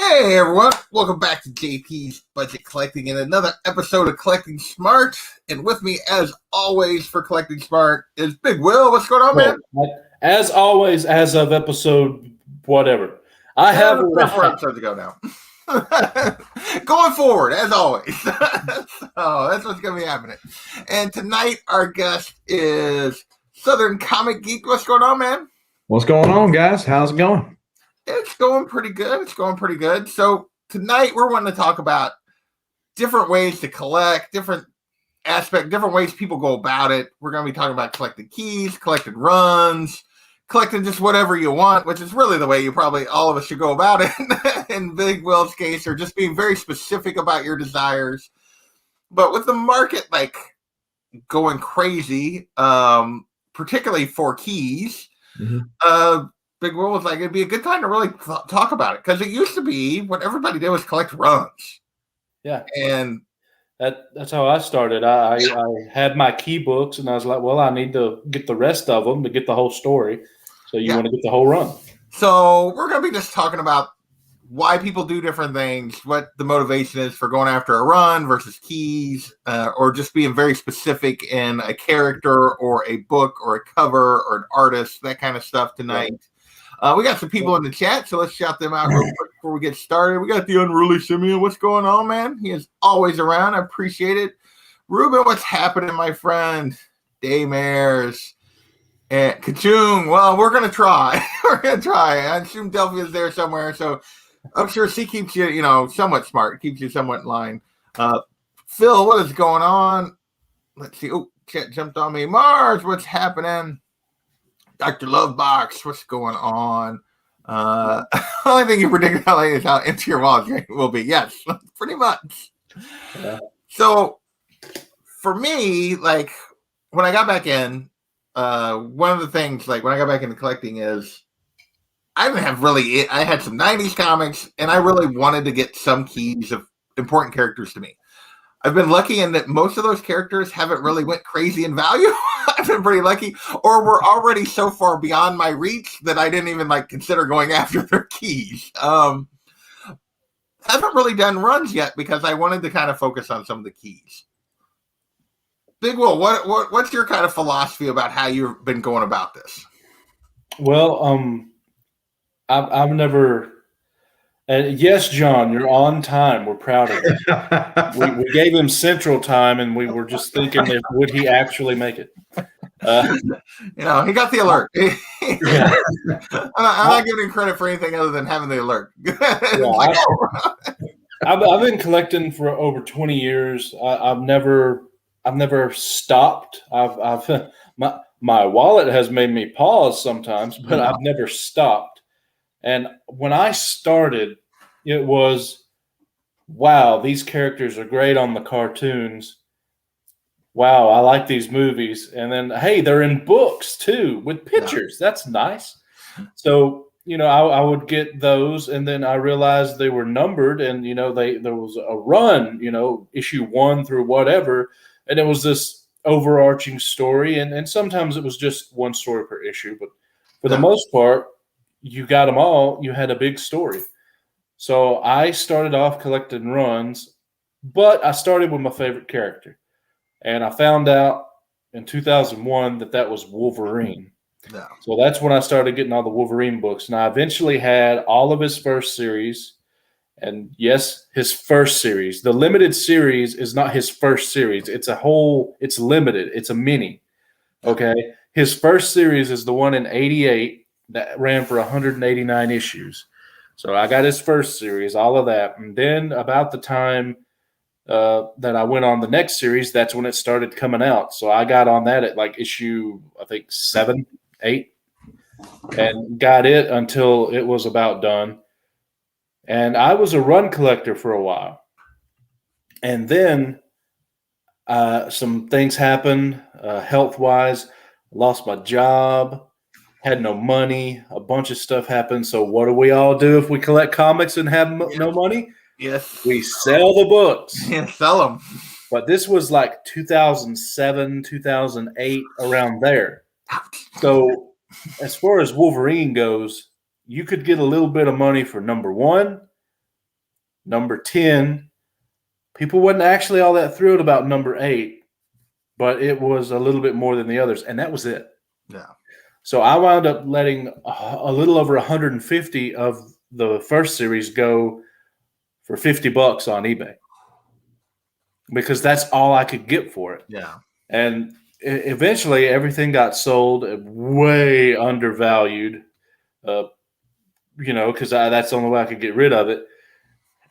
Hey everyone, welcome back to JP's Budget Collecting and another episode of Collecting Smart. And with me, as always, for Collecting Smart is Big Will. What's going on, man? As always, as of episode whatever, I have 4 episodes ago now. Going forward, as always. So that's what's going to be happening. And tonight, our guest is Southern Comic Geek. What's going on, man? What's going on, guys? How's it going? It's going pretty good. So tonight we're wanting to talk about different ways to collect, different ways people go about it. We're going to be talking about collecting keys, collecting runs, collecting just whatever you want, which is really the way you probably all of us should go about it in Big Will's case, or just being very specific about your desires. But with the market like going crazy, particularly for keys, Big Will was like, it'd be a good time to really talk about it, because it used to be what everybody did was collect runs. Yeah. And that's how I started. I had my key books, and I was like, well, I need to get the rest of them to get the whole story. So you want to get the whole run. So we're going to be just talking about why people do different things, what the motivation is for going after a run versus keys, or just being very specific in a character or a book or a cover or an artist, that kind of stuff tonight. Right. We got some people in the chat, so let's shout them out real quick before we get started. We got the Unruly Simeon. What's going on, man? He is always around. I appreciate it. Ruben, what's happening, my friend? Daymares. And Kachung. Well, we're going to try. I assume Delphi is there somewhere, so I'm sure she keeps you, somewhat smart. Keeps you somewhat in line. Phil, what is going on? Let's see. Oh, chat jumped on me. Mars, what's happening? Dr. Lovebox, what's going on? Only thing you predict is how empty your wallet will be. Yes, pretty much. Yeah. So for me, like when I got back in, one of the things, like when I got back into collecting, is I had some 90s comics, and I really wanted to get some keys of important characters to me. I've been lucky in that most of those characters haven't really went crazy in value. I've been pretty lucky, or were already so far beyond my reach that I didn't even consider going after their keys. Haven't really done runs yet because I wanted to kind of focus on some of the keys. Big Will, what's your kind of philosophy about how you've been going about this? Well, I've never. Yes, John, you're on time. We're proud of you. we gave him Central Time, and we were just thinking, would he actually make it? He got the alert. Yeah. I'm not giving him credit for anything other than having the alert. I've been collecting for over 20 years. I've never stopped. My wallet has made me pause sometimes, but I've never stopped. And when I started, it was, wow, these characters are great on the cartoons. Wow, I like these movies. And then, hey, they're in books too with pictures. Yeah. That's nice. So, I would get those, and then I realized they were numbered, and, there was a run, issue 1 through whatever. And it was this overarching story. And sometimes it was just one story per issue. But for the most part, you got them all. You had a big story. So I started off collecting runs, but I started with my favorite character. And I found out in 2001 that was Wolverine. Yeah. So that's when I started getting all the Wolverine books. And I eventually had all of his first series. And yes, his first series. The limited series is not his first series. It's limited. It's a mini. Okay. His first series is the one in 88. That ran for 189 issues. So I got his first series, all of that. And then about the time that I went on the next series, that's when it started coming out. So I got on that at like issue, I think 7, 8, and got it until it was about done. And I was a run collector for a while. And then some things happened health-wise. Lost my job. Had no money, a bunch of stuff happened. So what do we all do if we collect comics and have no money? Yes. We sell the books. Yeah, sell them. But this was like 2007, 2008, around there. So as far as Wolverine goes, you could get a little bit of money for number 1, Number 10, people wasn't actually all that thrilled about number 8, but it was a little bit more than the others, and that was it. Yeah. So I wound up letting a little over 150 of the first series go for $50 on eBay because that's all I could get for it. Yeah. And eventually everything got sold at way undervalued, because that's the only way I could get rid of it.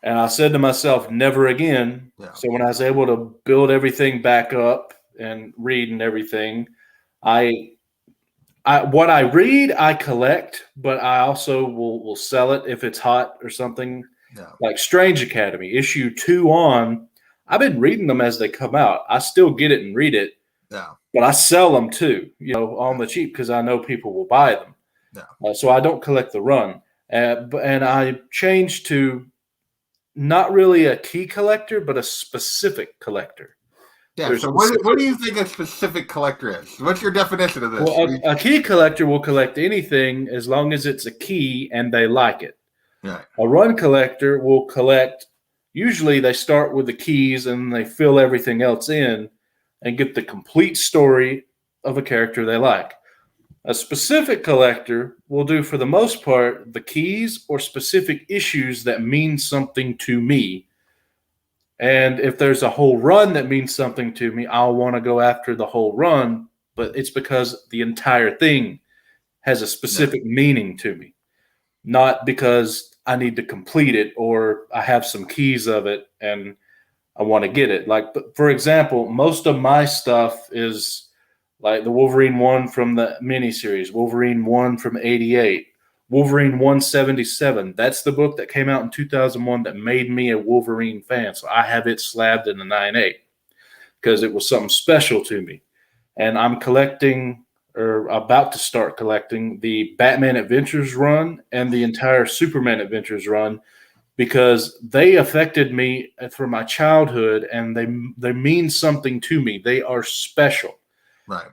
And I said to myself, never again. Yeah. So when I was able to build everything back up and read and everything, what I read, I collect, but I also will sell it if it's hot or something. Yeah. Like Strange Academy, issue 2 on. I've been reading them as they come out. I still get it and read it. Yeah. But I sell them too, on the cheap because I know people will buy them. Yeah. So I don't collect the run. And I changed to not really a key collector, but a specific collector. Yeah. So what do you think a specific collector is? What's your definition of this? Well, a key collector will collect anything as long as it's a key and they like it. Right. A run collector will collect, usually they start with the keys and they fill everything else in and get the complete story of a character they like. A specific collector will do, for the most part, the keys or specific issues that mean something to me. And if there's a whole run that means something to me, I'll want to go after the whole run, but it's because the entire thing has a specific meaning to me, not because I need to complete it or I have some keys of it and I want to get it. Like, for example, most of my stuff is like the Wolverine 1 from the miniseries, Wolverine 1 from 88, Wolverine 177. That's the book that came out in 2001 that made me a Wolverine fan. So I have it slabbed in a 9.8 because it was something special to me. And I'm collecting, or about to start collecting, the Batman Adventures run and the entire Superman Adventures run, because they affected me from my childhood and they mean something to me. They are special. Right.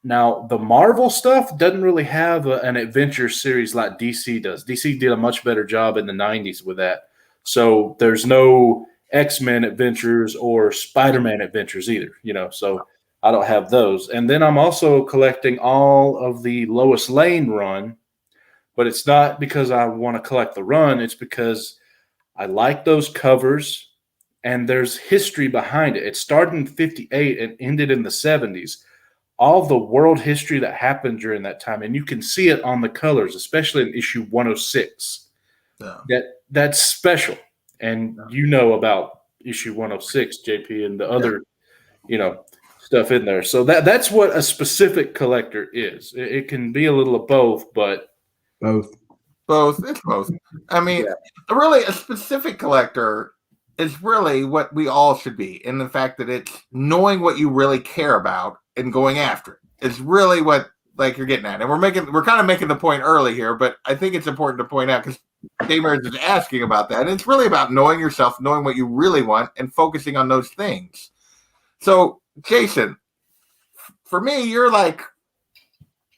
Now, the Marvel stuff doesn't really have an adventure series like DC does. DC did a much better job in the 90s with that. So there's no X-Men adventures or Spider-Man adventures either, so I don't have those. And then I'm also collecting all of the Lois Lane run, but it's not because I want to collect the run. It's because I like those covers and there's history behind it. It started in 58 and ended in the 70s. All the world history that happened during that time, and you can see it on the colors, especially in issue 106. Yeah. That's special, and about issue 106, JP, and the other, stuff in there. So that's what a specific collector is. It can be a little of both, but Both. It's both. I mean, really, a specific collector is really what we all should be, in the fact that it's knowing what you really care about and going after it is really what you're getting at. And we're kind of making the point early here, but I think it's important to point out because Gamers is asking about that. And it's really about knowing yourself, knowing what you really want, and focusing on those things. So, Jason, for me, you're like,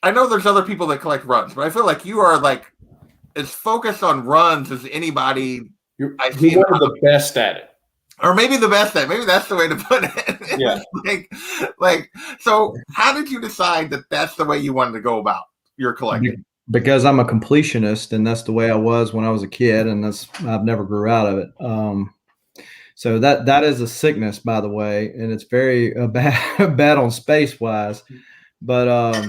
I know there's other people that collect runs, but I feel like you are like as focused on runs as anybody. You're one of the best at it. Or maybe the best at it. Maybe that's the way to put it. Yeah. So how did you decide that that's the way you wanted to go about your collecting? Because I'm a completionist, and that's the way I was when I was a kid, and I've never grew out of it. So that is a sickness, by the way, and it's very bad on space wise. But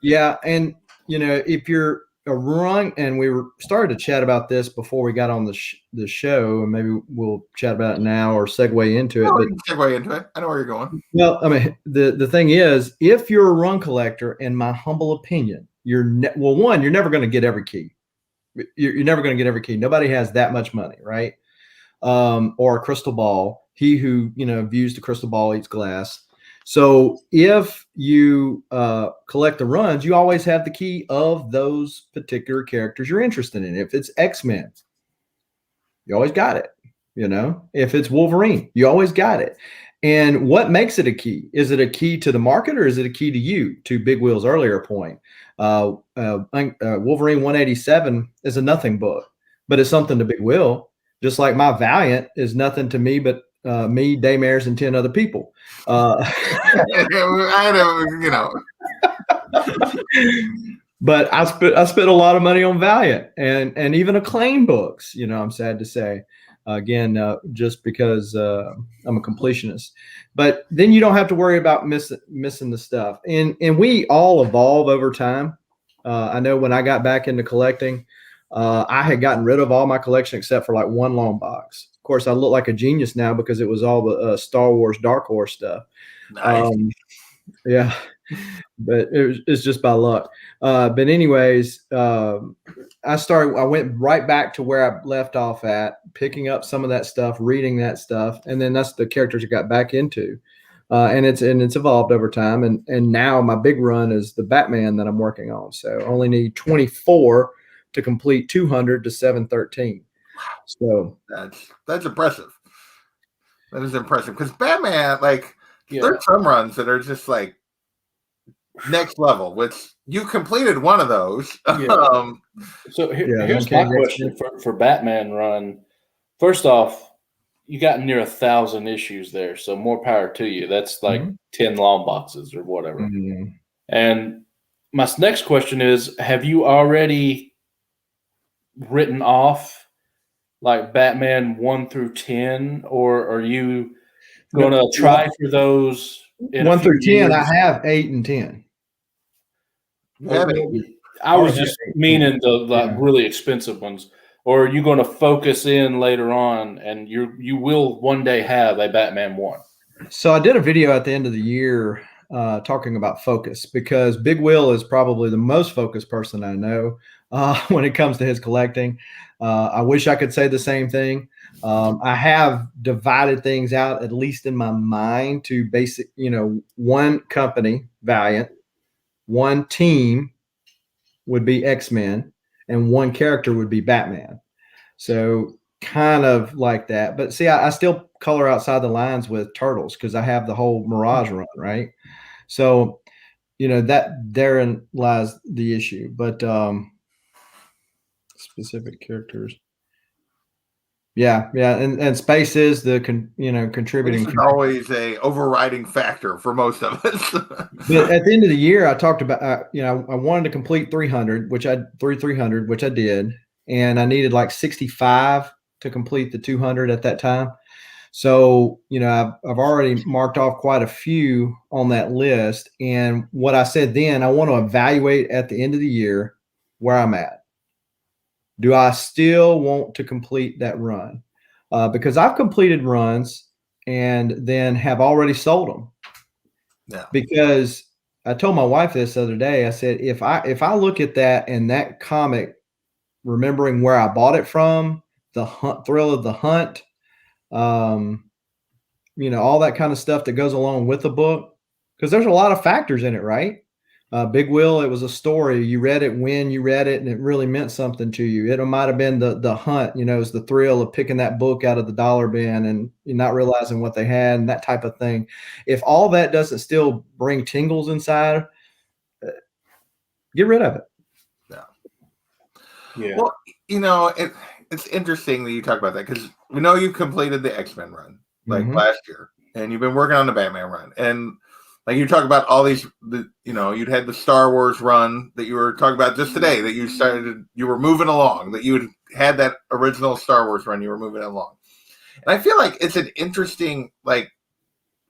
yeah, and if you're a run, and we started to chat about this before we got on the show, and maybe we'll chat about it now or segue into it. Segue into it. I know where you're going. Well, I mean, the thing is, if you're a run collector, in my humble opinion, you're never going to get every key. You're never going to get every key. Nobody has that much money, right? Or a crystal ball. He who views the crystal ball eats glass. So if you collect the runs, you always have the key of those particular characters you're interested in. If it's X-Men, you always got it. If it's Wolverine, you always got it. And what makes it a key? Is it a key to the market, or is it a key to you? To Big Will's earlier point, Wolverine 187 is a nothing book, but it's something to Big Will. Just like my Valiant is nothing to me but me, Daymares, and 10 other people. I don't, you know. But I spent a lot of money on Valiant and even Acclaim books. You know, I'm sad to say, again, just because I'm a completionist. But then you don't have to worry about missing the stuff. And we all evolve over time. I know when I got back into collecting, I had gotten rid of all my collection except for like one long box. Of course, I look like a genius now because it was all the Star Wars Dark Horse stuff. Nice. Yeah, but it's just by luck. But anyways, I went right back to where I left off at, picking up some of that stuff, reading that stuff, and then that's the characters I got back into. And it's evolved over time. And now my big run is the Batman that I'm working on. So I only need 24 to complete 200 to 713. So that's impressive. That is impressive because Batman, like, there's some runs that are just like next level, which you completed one of those. Yeah. So here's my question for Batman run. First off, you got near 1,000 issues there, so more power to you. That's like 10 long boxes or whatever. And my next question is, have you already written off like Batman 1 through 10, or are you going to try for those 1 through 10? I have 8 and 10. I was just meaning the really expensive ones. Or are you going to focus in later on, and you will one day have a Batman 1? So I did a video at the end of the year talking about focus, because Big Will is probably the most focused person I know when it comes to his collecting. I wish I could say the same thing. I have divided things out, at least in my mind, to basic, one company, Valiant, one team would be X-Men, and one character would be Batman. So kind of like that. But see, I still color outside the lines with Turtles because I have the whole Mirage run, right? So, that therein lies the issue. But specific characters. Yeah. And space is the contributing. It's always a overriding factor for most of us. But at the end of the year, I talked about I wanted to complete 300, which I did, and I needed like 65 to complete the 200 at that time. So I've already marked off quite a few on that list. And what I said then, I want to evaluate at the end of the year where I'm at. Do I still want to complete that run? Because I've completed runs and then have already sold them. Yeah. Because I told my wife this the other day. I said, if I look at that and that comic, remembering where I bought it from, the thrill of the hunt, all that kind of stuff that goes along with the book, because there's a lot of factors in it, right? Big Will, it was a story. You read it when you read it, and it really meant something to you. It might have been the hunt, it was the thrill of picking that book out of the dollar bin and not realizing what they had and that type of thing. If all that doesn't still bring tingles inside, get rid of it. Yeah. Well, it's interesting that you talk about that, because we know you completed the X-Men run last year, and you've been working on the Batman run, and like you talk about all these, you'd had the Star Wars run that you were talking about just today, that you were moving along, that you had that original Star Wars run, you were moving along. And I feel like it's an interesting, one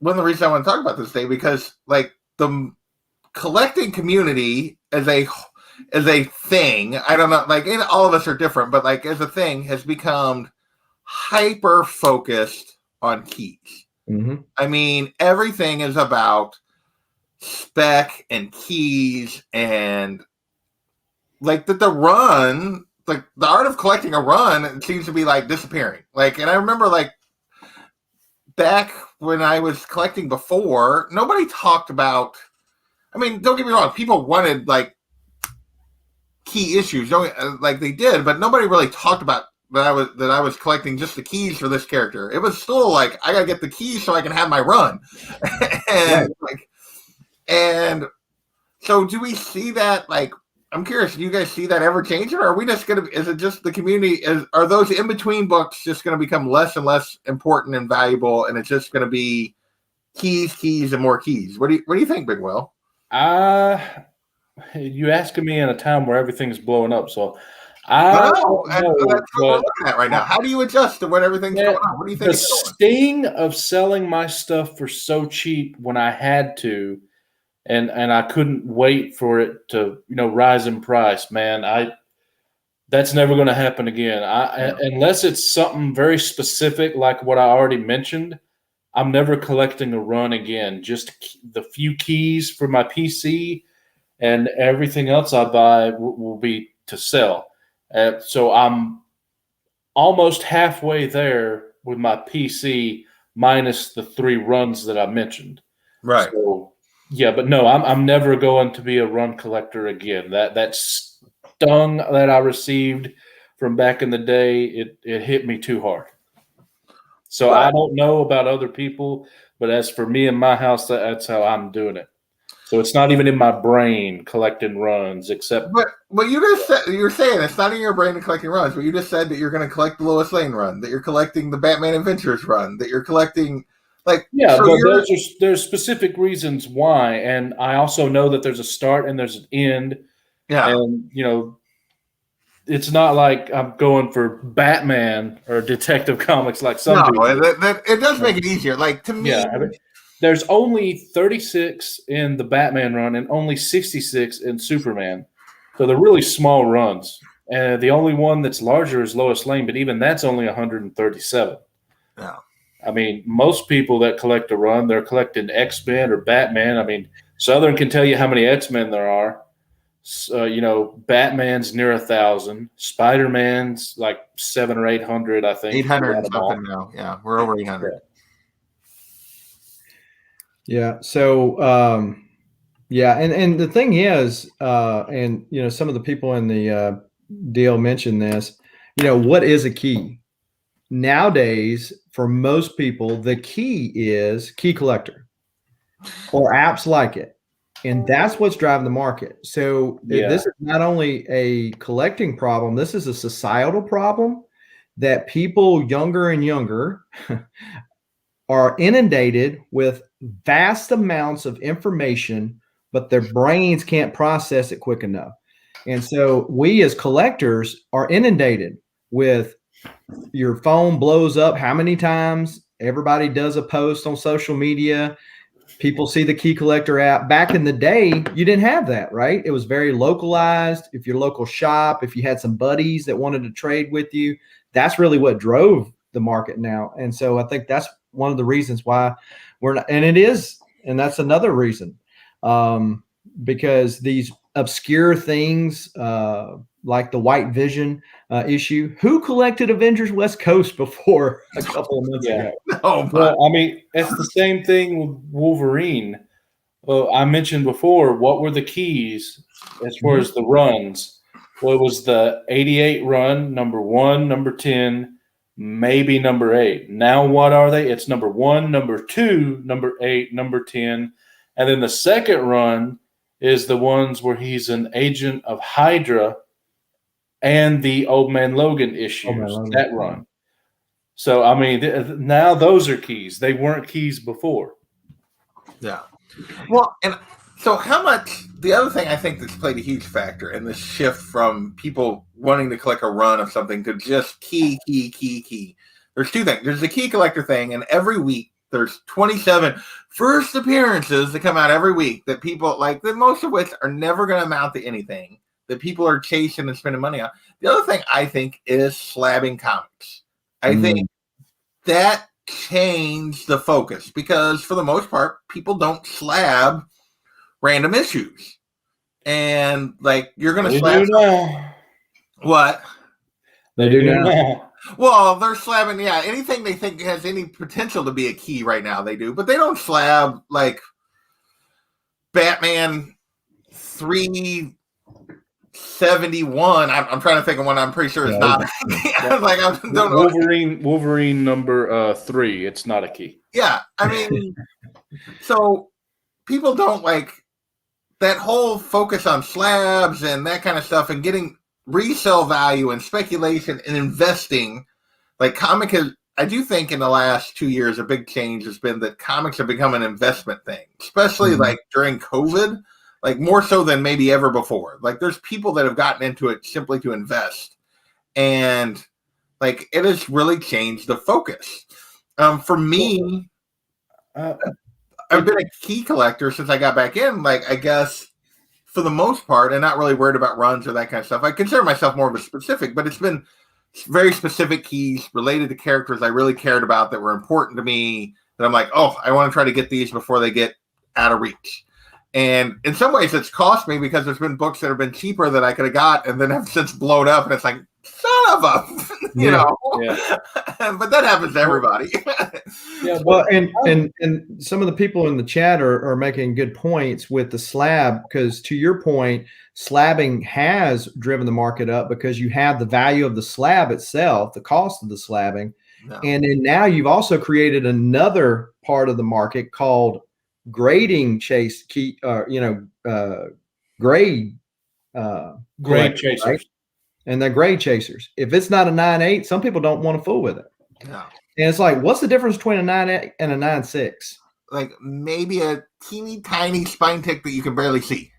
of the reasons I want to talk about this today, because the collecting community as a thing, I don't know, all of us are different, but as a thing has become hyper focused on keys. Mm-hmm. I mean, everything is about spec and keys, and the run, the art of collecting a run seems to be disappearing. And I remember back when I was collecting before, nobody talked about, I mean, don't get me wrong, people wanted key issues, they did, but nobody really talked about that I was collecting just the keys for this character. It was still I gotta get the keys so I can have my run. And so do we see that I'm curious, do you guys see that ever changing, or are we just going to, is it just the community, are those in-between books just going to become less and less important and valuable, and it's just going to be keys, and more keys? What do you think, Big Will? You asking me in a time where everything's blowing up, so I I know, don't and know, that's what we're looking at right now. How do you adjust to when everything's going on? What do you think the it's going? sting of selling my stuff for so cheap when I had to, and I couldn't wait for it to rise in price, man. That's never going to happen again. Unless it's something very specific like what I already mentioned, I'm never collecting a run again. Just the few keys for my PC, and everything else I buy will be to sell. So I'm almost halfway there with my PC, minus the 3 runs that I mentioned. Right. So, yeah, but no, I'm never going to be a run collector again. That stung that I received from back in the day, it hit me too hard. So I don't know about other people, but as for me in my house, that's how I'm doing it. So it's not even in my brain collecting runs, except. But you just said, you're saying it's not in your brain to collecting runs, but you just said that you're going to collect the Lois Lane run, that you're collecting the Batman Adventures run, that you're collecting Yeah, so but there's specific reasons why, and I also know that there's a start and there's an end. Yeah, and it's not like I'm going for Batman or Detective Comics like some people. It does make it easier. Like, to me, there's only 36 in the Batman run and only 66 in Superman. So they're really small runs. And the only one that's larger is Lois Lane, but even that's only 137. Yeah. I mean, most people that collect a run, they're collecting X-Men or Batman. I mean, Southern can tell you how many X-Men there are. Batman's near 1,000. Spider-Man's like 700 or 800, I think. 800 and something now. Yeah, we're over 800. Yeah. So, and the thing is, and some of the people in the deal mentioned this. What is a key? Nowadays, for most people, the key is key collector or apps like it. And that's what's driving the market. So this is not only a collecting problem, this is a societal problem that people younger and younger are inundated with vast amounts of information, but their brains can't process it quick enough. And so we as collectors are inundated with, your phone blows up how many times? Everybody does a post on social media. People see the key collector app. Back in the day, you didn't have that, right? It was very localized. If your local shop, if you had some buddies that wanted to trade with you, that's really what drove the market now. And so I think that's one of the reasons why we're not, and that's another reason, because these obscure things, like the White Vision issue. Who collected Avengers West Coast before a couple of months ago? Well, I mean, it's the same thing with Wolverine. I mentioned before, what were the keys as far as the runs? Well, it was the 88 run, number 1, number 10, maybe number 8. Now what are they? It's number 1, number 2, number 8, number 10. And then the second run is the ones where he's an agent of Hydra and the Old Man Logan issues, that run. So, I mean, now those are keys. They weren't keys before. Yeah. Well, and so how much, the other thing I think that's played a huge factor in the shift from people wanting to collect a run of something to just key. There's two things. There's the key collector thing, and every week there's 27 first appearances that come out every week that people like, that most of which are never going to amount to anything, that people are chasing and spending money on. The other thing I think is slabbing comics. I think that changed the focus, because for the most part, people don't slab random issues. And like, you're going to slab what? They do now. Well, they're slabbing, anything they think has any potential to be a key right now, they do. But they don't slab like Batman 371. I'm trying to think of one. I'm pretty sure it's not. Like, I don't know. Wolverine number 3. It's not a key. Yeah, I mean, so people don't like that whole focus on slabs and that kind of stuff and getting resale value and speculation and investing, like I do think in the last 2 years, a big change has been that comics have become an investment thing, especially like during COVID, like more so than maybe ever before. Like there's people that have gotten into it simply to invest, and like it has really changed the focus. For me, I've been a key collector since I got back in. Like I guess for the most part, and not really worried about runs or that kind of stuff. I consider myself more of a specific, but it's been very specific keys related to characters I really cared about that were important to me. That I'm like, oh, I want to try to get these before they get out of reach. And in some ways, it's cost me because there's been books that have been cheaper that I could have got and then have since blown up. And it's like, son of a, you know. Yeah. But that happens to everybody. Yeah. Well, and some of the people in the chat are making good points with the slab, because to your point, slabbing has driven the market up because you have the value of the slab itself, the cost of the slabbing. No. And then now you've also created another part of the market called grading grade chasers, right? And they're grade chasers. If it's not a 9.8, some people don't want to fool with it. No. And it's like, what's the difference between a 9.8 and a 9.6? Like maybe a teeny tiny spine tick that you can barely see.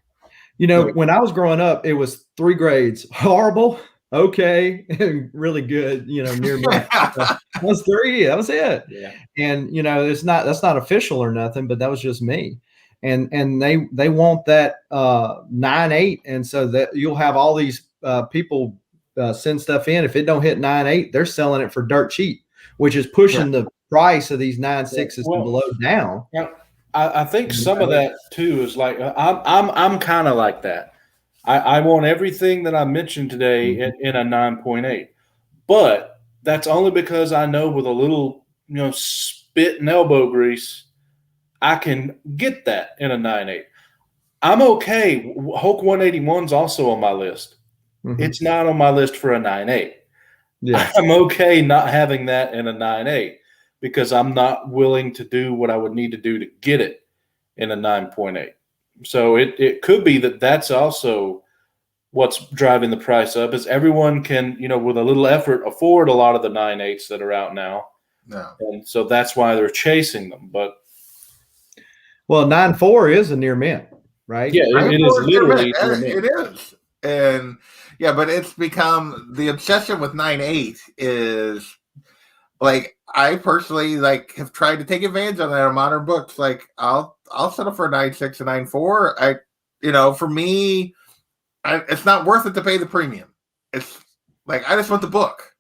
You know, when I was growing up, it was 3 grades: horrible, okay, and really good. You know, near me. That was 3. That was it. Yeah. And you know, that's not official or nothing, but that was just me. And they want that 9.8, and so that you'll have all these people send stuff in. If it don't hit 9.8, they're selling it for dirt cheap, which is pushing the price of these 9.6s and below down. Yeah. I think some of that too is like I'm kind of like that. I want everything that I mentioned today in a 9.8, but that's only because I know with a little spit and elbow grease, I can get that in a 9.8. I'm okay. Hulk 181's also on my list. Mm-hmm. It's not on my list for a 9.8. Yeah, I'm okay not having that in a 9.8. Because I'm not willing to do what I would need to do to get it in a 9.8. So it could be that that's also what's driving the price up, is everyone can, with a little effort, afford a lot of the 9.8s that are out now. No. And so that's why they're chasing them. But 9.4 is a near mint, right? Yeah, it is literally near mint. It is. And yeah, but it's become the obsession with 9.8 is like, I personally have tried to take advantage of that in modern books. Like I'll settle for a 9.6 and 9.4. For me, it's not worth it to pay the premium. It's like, I just want the book.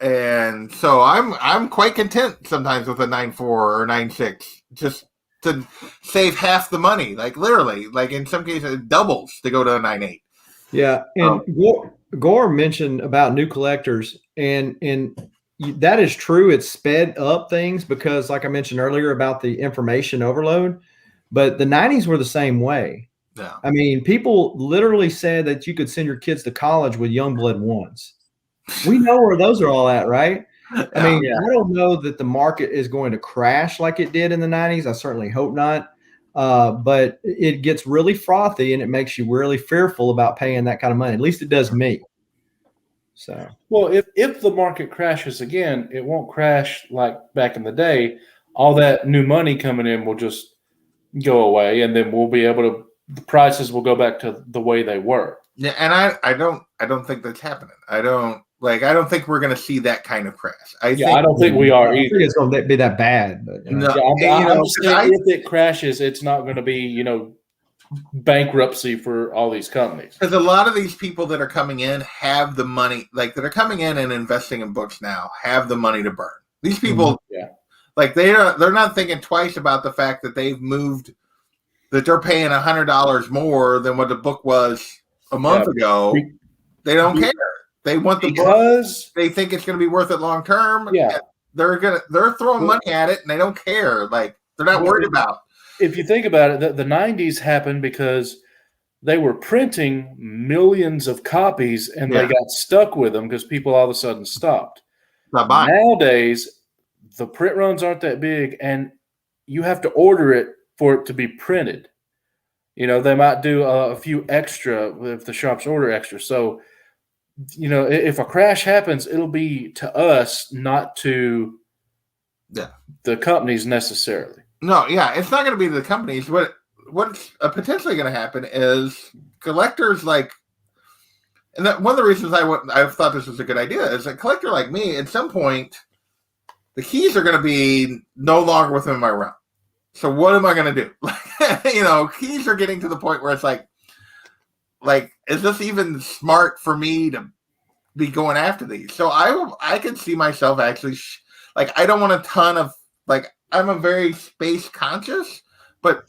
And so I'm quite content sometimes with a 9.4 or 9.6, just to save half the money. Like literally, like in some cases it doubles to go to a 9.8. Yeah. And Gore mentioned about new collectors, and that is true. It's sped up things because, like I mentioned earlier, about the information overload, but the 90s were the same way. Yeah. I mean, people literally said that you could send your kids to college with Youngblood 1s. We know where those are all at, right? I mean, I don't know that the market is going to crash like it did in the 90s. I certainly hope not. But it gets really frothy, and it makes you really fearful about paying that kind of money. At least it does me. So, well, if the market crashes again, it won't crash like back in the day. All that new money coming in will just go away, and then we'll be able to. The prices will go back to the way they were. Yeah, and I don't think that's happening. I don't think we're going to see that kind of crash. I don't think we are either. I think it's going to be that bad. But, no, I'm just saying, if it crashes, it's not going to be bankruptcy for all these companies. Because a lot of these people that are coming in have the money, that are coming in and investing in books now, have the money to burn. These people, they're not thinking twice about the fact that they've moved, that they're paying $100 more than what the book was a month ago. They don't care. They want the book. They think it's going to be worth it long term. Yeah, they're throwing money at it, and they don't care. They're not worried about. If you think about it, the 90s happened because they were printing millions of copies, and they got stuck with them because people all of a sudden stopped. Nowadays, the print runs aren't that big, and you have to order it for it to be printed. They might do a few extra if the shops order extra. So, if a crash happens, it'll be to us, not to the companies necessarily. No, yeah, it's not going to be the companies. What's potentially going to happen is collectors like, and that one of the reasons I thought this was a good idea is a collector like me, at some point, the keys are going to be no longer within my realm. So what am I going to do? Keys are getting to the point where it's like, is this even smart for me to be going after these? So I can see myself actually, I don't want a ton of, I'm a very space conscious, but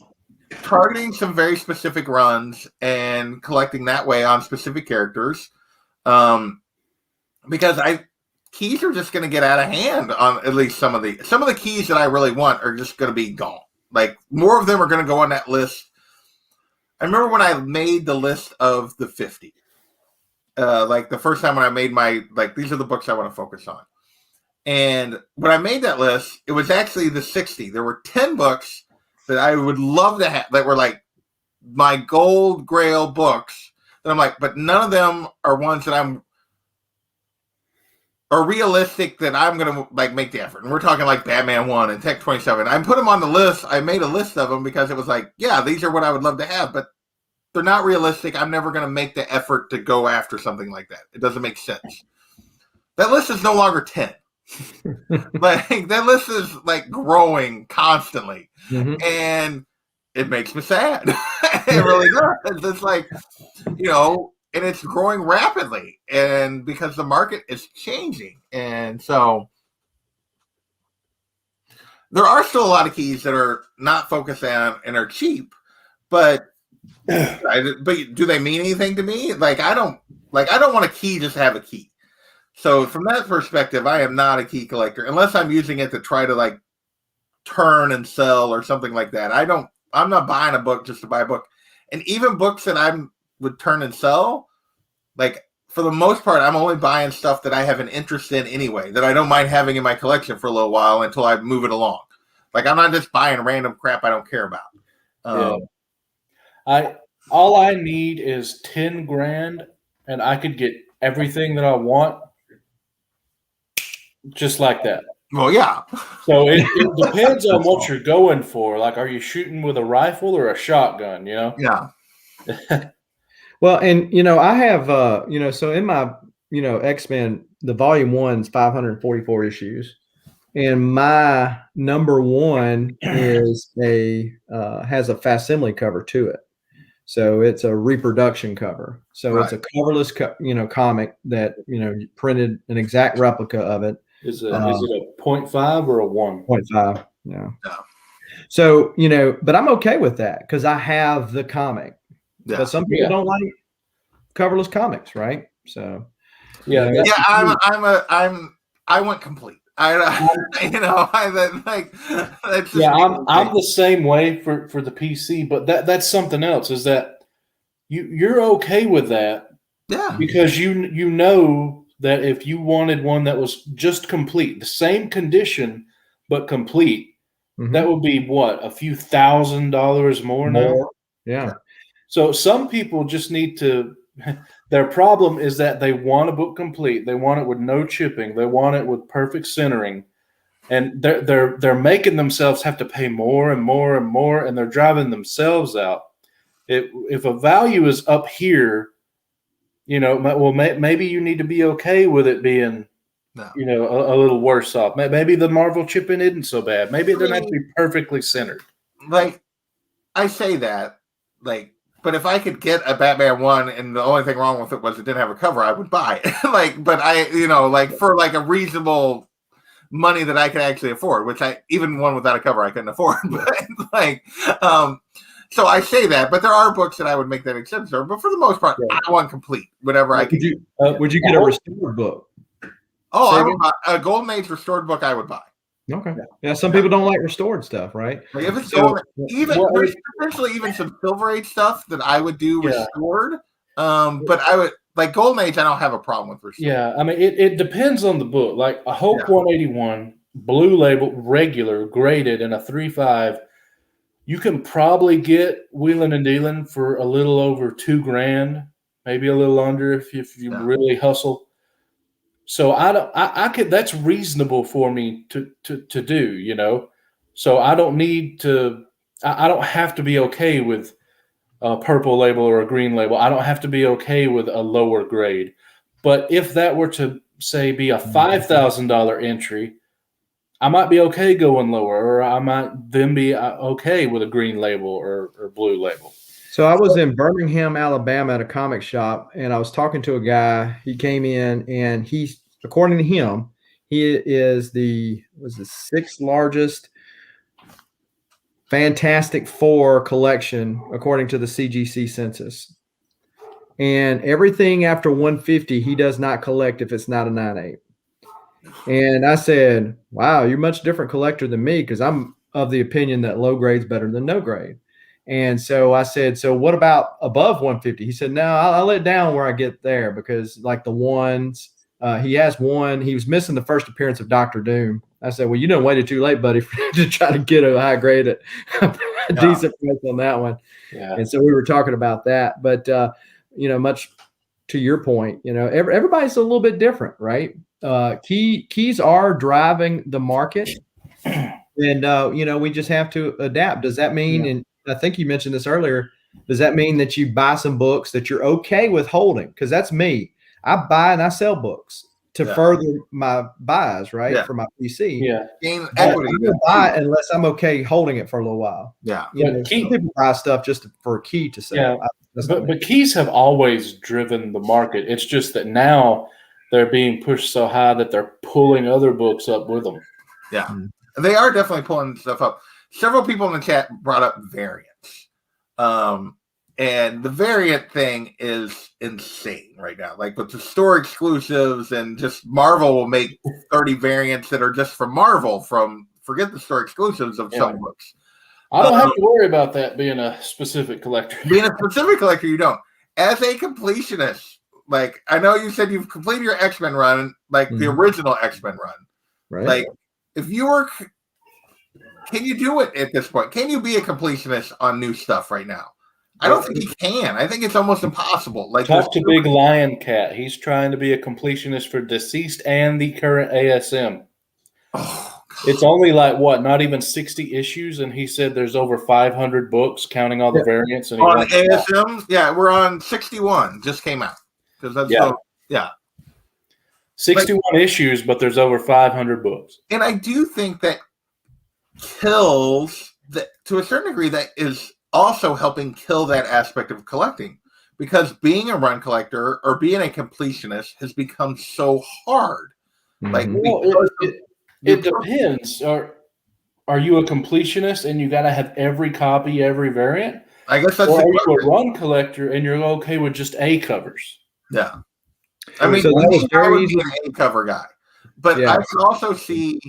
targeting some very specific runs and collecting that way on specific characters, because keys are just going to get out of hand on at least some of the keys that I really want are just going to be gone. More of them are going to go on that list. I remember when I made the list of the 50, the first time when I made my, these are the books I want to focus on. And when I made that list, it was actually the 60. There were 10 books that I would love to have that were my gold grail books that I'm but none of them are ones that are realistic that I'm going to make the effort. And we're talking Batman 1 and Tech 27. I put them on the list. I made a list of them because it was yeah, these are what I would love to have, but they're not realistic. I'm never going to make the effort to go after something like that. It doesn't make sense. That list is no longer 10. That list is growing constantly. Mm-hmm. And it makes me sad. It really does. It's and it's growing rapidly, and because the market is changing. And so there are still a lot of keys that are not focused on and are cheap, but do they mean anything to me? I don't want a key just to have a key. So from that perspective, I am not a key collector unless I'm using it to try to turn and sell or something like that. I'm not buying a book just to buy a book. And even books that I would turn and sell, for the most part, I'm only buying stuff that I have an interest in anyway, that I don't mind having in my collection for a little while until I move it along. I'm not just buying random crap I don't care about. All I need is 10 grand and I could get everything that I want just like that. Well, yeah. So it depends on what you're going for. Are you shooting with a rifle or a shotgun, Yeah. Well, and, I have, so in my, X-Men, the volume 1's 544 issues. And my number 1 is has a facsimile cover to it. So it's a reproduction cover. So It's a coverless, comic that, printed an exact replica of it. Is it a 0.5 or a 1? 0.5. Yeah. So, but I'm okay with that because I have the comic. Yeah. But some people don't like coverless comics, right? So I went complete. I'm the same way for the PC, but that's something else. Is that you're okay with that? Yeah, because you know that if you wanted one that was just complete, the same condition but complete, that would be what, a few $1,000s more now? Yeah. So some people just need to. Their problem is that they want a book complete. They want it with no chipping. They want it with perfect centering, and they're making themselves have to pay more and more and more, and they're driving themselves out. If a value is up here, maybe you need to be okay with it being, a little worse off. Maybe the Marvel chipping isn't so bad. Maybe it doesn't have to be perfectly centered. I say that, but if I could get a Batman 1 and the only thing wrong with it was it didn't have a cover, I would buy it. But I, for a reasonable money that I could actually afford, which even one without a cover I couldn't afford. But so I say that, but there are books that I would make that exception for. But for the most part, I want complete whatever I could. Would you get a restored book? Oh, I would buy a Golden Age restored book. I would buy. Okay. Yeah, some people don't like restored stuff, right? If it's Golden, there's potentially even some Silver Age stuff that I would do restored. But I would Golden Age. I don't have a problem with restored. Yeah, I mean it depends on the book. A Hulk 181 blue label, regular, graded in a 3.5. you can probably get wheeling and dealing for a little over $2,000, maybe a little under if you really hustle. So I could, that's reasonable for me to do, you know. So I don't need to, I don't have to be okay with a purple label or a green label. I don't have to be okay with a lower grade. But if that were to say be a $5,000 entry, I might be okay going lower, or I might then be okay with a green label or blue label. So I was in Birmingham, Alabama at a comic shop, and I was talking to a guy. He came in, and he's, according to him, he is the sixth largest Fantastic Four collection according to the CGC census. And everything after 150, he does not collect if it's not a 9.8. And I said, wow, you're a much different collector than me, because I'm of the opinion that low grade's better than no grade. And so I said, so what about above 150? He said, no, I'll let down where I get there, because like the ones, he has one, he was missing the first appearance of Dr. Doom. I said, well, you done waited too late, buddy, to try to get a high grade at a decent price on that one. Yeah. And so we were talking about that. But, much to your point, everybody's a little bit different, right? Keys are driving the market, and we just have to adapt. Does that mean, and I think you mentioned this earlier, does that mean that you buy some books that you're okay with holding? Because that's me. I buy and I sell books to further my buys, right? Yeah. For my PC. Yeah. Gain equity. I don't buy it unless I'm okay holding it for a little while. Yeah. Some people buy stuff just for a key to sell. Yeah. But keys have always driven the market. It's just that now they're being pushed so high that they're pulling other books up with them. Yeah. Mm-hmm. They are definitely pulling stuff up. Several people in the chat brought up variants. And the variant thing is insane right now. Like with the store exclusives, and just Marvel will make 30 variants that are just from Marvel, forget the store exclusives of some books. I don't have to worry about that being a specific collector. Being a specific collector, you don't. As a completionist, like I know you said you've completed your X-Men run, like the original X-Men run. Right. Like if you were, can you do it at this point? Can you be a completionist on new stuff right now? I don't think you can. I think it's almost impossible. Like talk to Big Lion Cat. He's trying to be a completionist for Deceased and the current ASM. Oh, it's only like not even 60 issues, and he said there's over 500 books counting all the variants. And on ASM, we're on 61. Just came out because that's 61 issues, but there's over 500 books. And I do think that kills that to a certain degree. That is also helping kill that aspect of collecting, because being a run collector or being a completionist has become so hard. Like, it depends. Are you a completionist and you got to have every copy, every variant? I guess that's. Or are you a run collector and you're okay with just A covers? Yeah, I mean, so that was I would very be an A cover guy, but I can also see,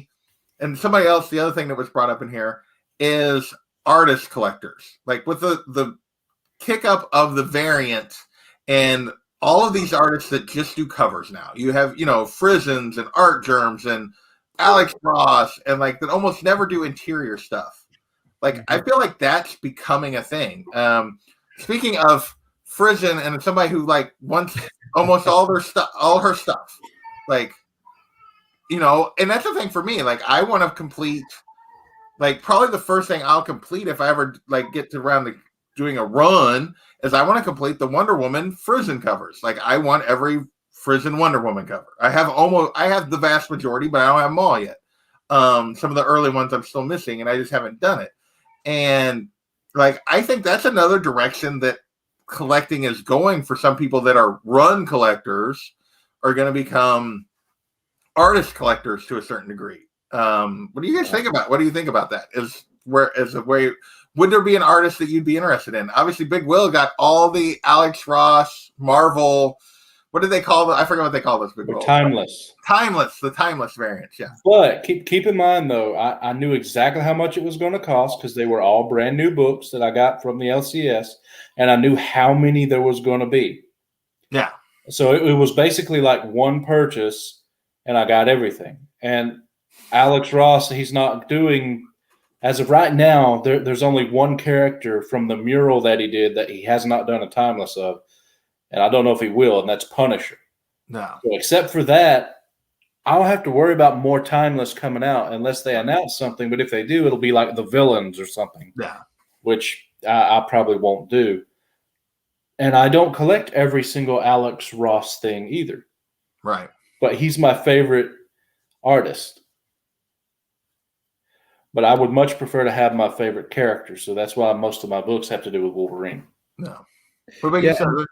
and somebody else. The other thing that was brought up in here is artist collectors, like with the kick up of the variant and all of these artists that just do covers now. You have, Frizzens and Art Germs and Alex Ross, and like that almost never do interior stuff. Like I feel like that's becoming a thing. Speaking of Frizen and somebody who like wants almost all her stuff, like, and that's the thing for me. Like I want to complete. Like probably the first thing I'll complete if I ever like get to around doing a run is I want to complete the Wonder Woman Frizen covers. Like I want every Frizen Wonder Woman cover. I have the vast majority, but I don't have them all yet. Some of the early ones I'm still missing, and I just haven't done it. And like I think that's another direction that collecting is going for some people that are run collectors are going to become artist collectors to a certain degree. What do you guys think about? What do you think about that? Would there be an artist that you'd be interested in? Obviously, Big Will got all the Alex Ross, Marvel. What did they call them? I forget what they call this. Big Will. Timeless. The timeless variants. Yeah. But keep in mind though, I knew exactly how much it was going to cost because they were all brand new books that I got from the LCS, and I knew how many there was going to be. Yeah. So it was basically like one purchase, and I got everything. And Alex Ross, he's not doing As of right now, there's only one character from the mural that he did that he has not done a timeless of, and I don't know if he will, and that's Punisher. No. So except for that, I don't have to worry about more timeless coming out unless they announce something. But if they do, it'll be like the villains or something, Yeah. which I probably won't do. And I don't collect every single Alex Ross thing either. Right. But he's my favorite artist. But I would much prefer to have my favorite character. So that's why most of my books have to do with Wolverine. No. What about you, sir?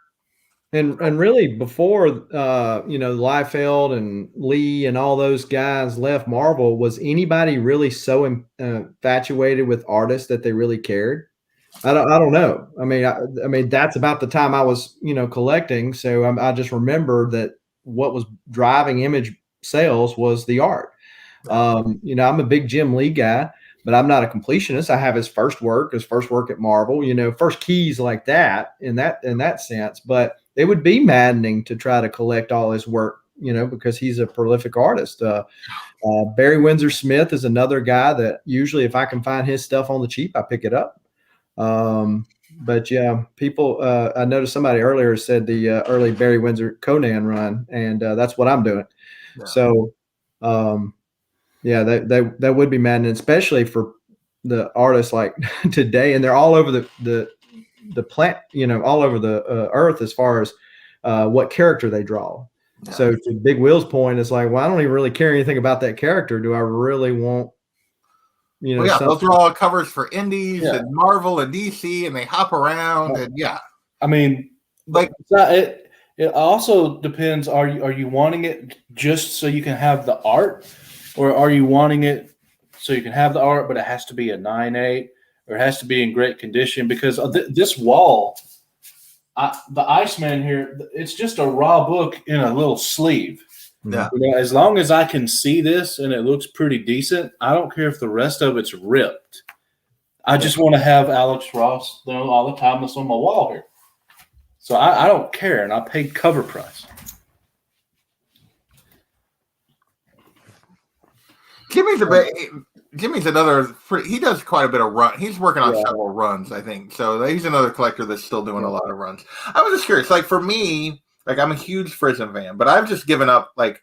And really before Liefeld and Lee and all those guys left Marvel, was anybody really so infatuated with artists that they really cared? I don't know. I mean that's about the time I was collecting, so I just remember that what was driving Image sales was the art. I'm a big Jim Lee guy, but I'm not a completionist. I have his first work at Marvel, first keys like that in that sense. But it would be maddening to try to collect all his work, because he's a prolific artist. Barry Windsor Smith is another guy that usually, if I can find his stuff on the cheap, I pick it up. But yeah, people, I noticed somebody earlier said the early Barry Windsor Conan run, and that's what I'm doing. Yeah. So, yeah, that would be maddening, especially for the artists like today, and they're all over the plant, all over the earth as far as what character they draw. Yeah. So to Big Will's point, it's like, well, I don't even really care anything about that character. Do I really want, those are all covers for indies and Marvel and DC, and they hop around, and I mean, like it also depends. Are you wanting it just so you can have the art, or are you wanting it so you can have the art, but it has to be a 9/8 or it has to be in great condition? Because this wall, the Iceman here, it's just a raw book in a little sleeve. Yeah. As long as I can see this and it looks pretty decent, I don't care if the rest of it's ripped. I just want to have Alex Ross all the time that's on my wall here. So I don't care, and I paid cover price. Jimmy's another. He does quite a bit of run. He's working on several runs, I think. So he's another collector that's still doing a lot of runs. I was just curious. Like for me, I'm a huge Frizzen fan, but I've just given up. Like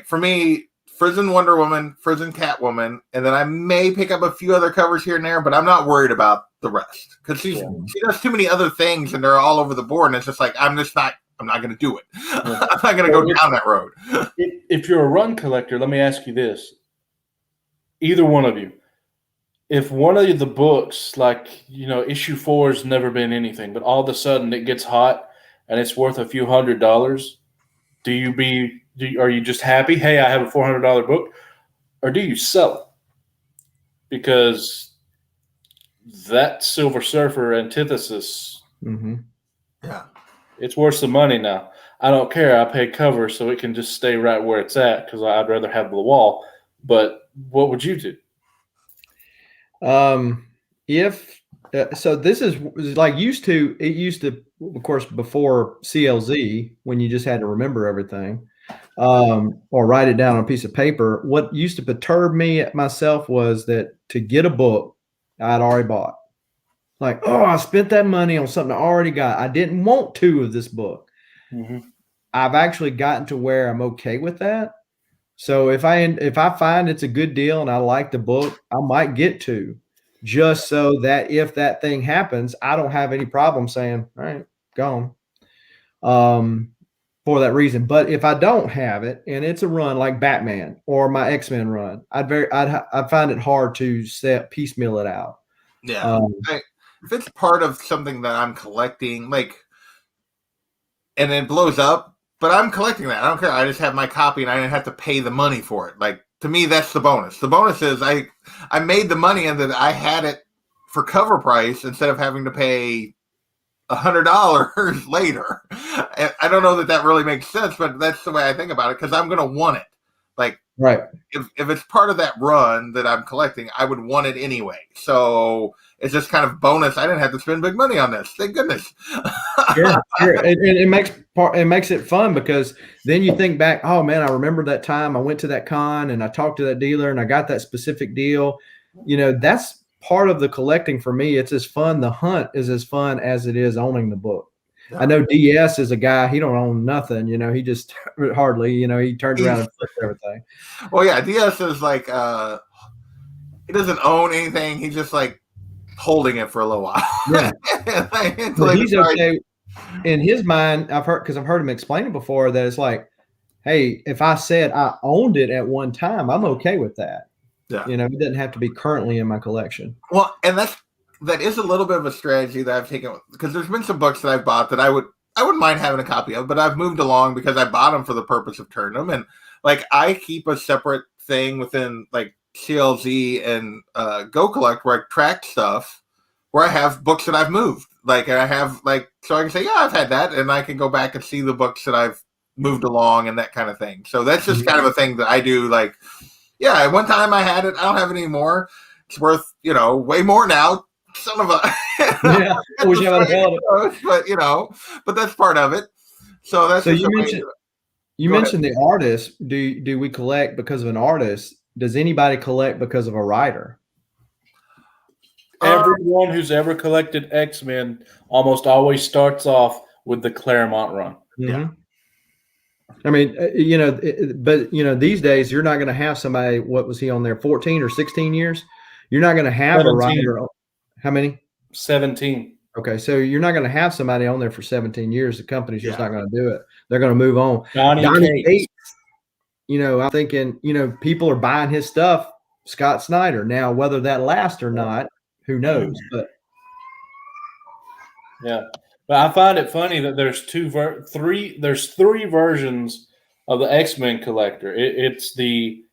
for me, Frizzen Wonder Woman, Frizzen Catwoman, and then I may pick up a few other covers here and there, but I'm not worried about the rest because she does too many other things, and they're all over the board. And it's just like I'm not going to do it. Yeah. I'm not going to go down that road. If you're a run collector, let me ask you this. Either one of you, if one of the books, issue 4 has never been anything, but all of a sudden it gets hot and it's worth a few $100s, are you just happy? Hey, I have a $400 book, or do you sell it? Because that Silver Surfer antithesis, it's worth some money now. I don't care. I pay cover so it can just stay right where it's at because I'd rather have the wall. But what would you do? So this is like it used to, of course, before CLZ, when you just had to remember everything, or write it down on a piece of paper. What used to perturb me myself was that to get a book I'd already bought, like, oh, I spent that money on something I already got. I didn't want 2 of this book. Mm-hmm. I've actually gotten to where I'm okay with that. So if I find it's a good deal and I like the book, I might get 2, just so that if that thing happens, I don't have any problem saying, all right, gone. For that reason. But if I don't have it and it's a run like Batman or my X-Men run, I'd find it hard to piecemeal it out. Yeah. If it's part of something that I'm collecting, and it blows up, but I'm collecting that. I don't care. I just have my copy and I didn't have to pay the money for it. To me, that's the bonus. The bonus is I made the money and that I had it for cover price instead of having to pay $100 later. And I don't know that really makes sense, but that's the way I think about it because I'm going to want it. Right. If it's part of that run that I'm collecting, I would want it anyway. So it's just kind of bonus. I didn't have to spend big money on this. Thank goodness. Sure. It makes it fun because then you think back, oh man, I remember that time I went to that con and I talked to that dealer and I got that specific deal. that's part of the collecting for me. It's as fun. The hunt is as fun as it is owning the book. Yeah. I know DS is a guy, he don't own nothing, he just hardly, he turns around and flips everything. Well, yeah, DS is like, he doesn't own anything. He's just like holding it for a little while. Yeah. But he's okay. In his mind, I've heard him explain it before, that it's like, hey, if I said I owned it at one time, I'm okay with that. Yeah. It doesn't have to be currently in my collection. Well, and that is a little bit of a strategy that I've taken, because there's been some books that I've bought that I wouldn't mind having a copy of, but I've moved along because I bought them for the purpose of turning them. And like, I keep a separate thing within like CLZ and Go Collect where I track stuff, where I have books that I've moved. Like, and I have like, so I can say, yeah, I've had that, and I can go back and see the books that I've moved along and that kind of thing. So that's just kind of a thing that I do. Like, yeah, at one time I had it. I don't have it anymore. It's worth, way more now. Son of a. Yeah, I wish I would have held it. But, but that's part of it. So that's. So you mentioned the artist. Do we collect because of an artist? Does anybody collect because of a writer? Everyone who's ever collected X-Men almost always starts off with the Claremont run. Mm-hmm. Yeah. I mean, but these days you're not going to have somebody. What was he on there? 14 or 16 years. You're not going to have 17. a writer. How many? 17. Okay, so you're not going to have somebody on there for 17 years. The company's just not going to do it. They're going to move on. Donnie Cates. I'm thinking, people are buying his stuff. Scott Snyder. Now, whether that lasts or not, who knows? But yeah. But I find it funny that there's three versions of the X-Men collector. It's the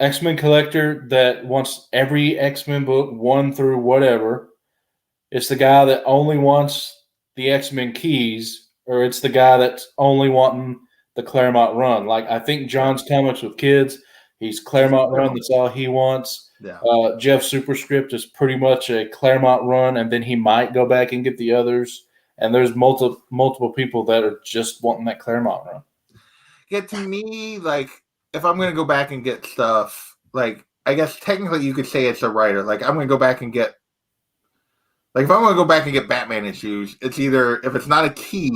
X-Men collector that wants every X-Men book, 1 through whatever. It's the guy that only wants the X-Men keys, or it's the guy that's only wanting the Claremont run. Like, I think John's Comics with Kids, he's Claremont run. That's all he wants. Yeah. Jeff Superscript is pretty much a Claremont run, and then he might go back and get the others. And there's multiple people that are just wanting that Claremont run. Yeah, to me, like, if I'm going to go back and get stuff, like, I guess technically you could say it's a writer. Like, I'm going to go back and get, like, if I'm going to go back and get Batman issues, it's either, if it's not a key,